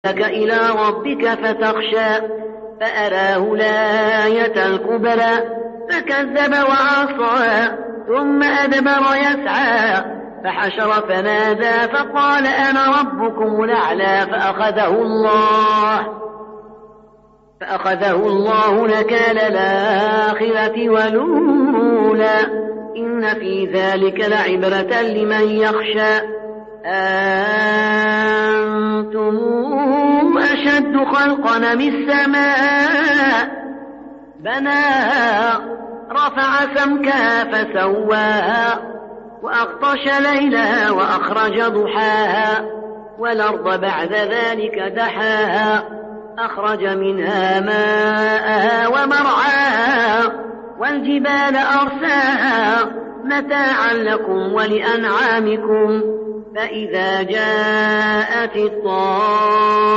لك إلى ربك فتخشى فأراه الآية الكبرى فكذب وعصى ثم أدبر يسعى فحشر فنادى فقال أنا ربكم الأعلى فأخذه الله نكال الآخرة والأولى إن في ذلك لعبرة لمن يخشى أنتم أشد خلقا من السماء بناها رفع سمكها فسواها وأغطش ليلها وأخرج ضحاها والأرض بعد ذلك دحاها أخرج منها ماءها ومرعاها والجبال أرساها متاعا لكم ولأنعامكم فإذا جاءت الطامة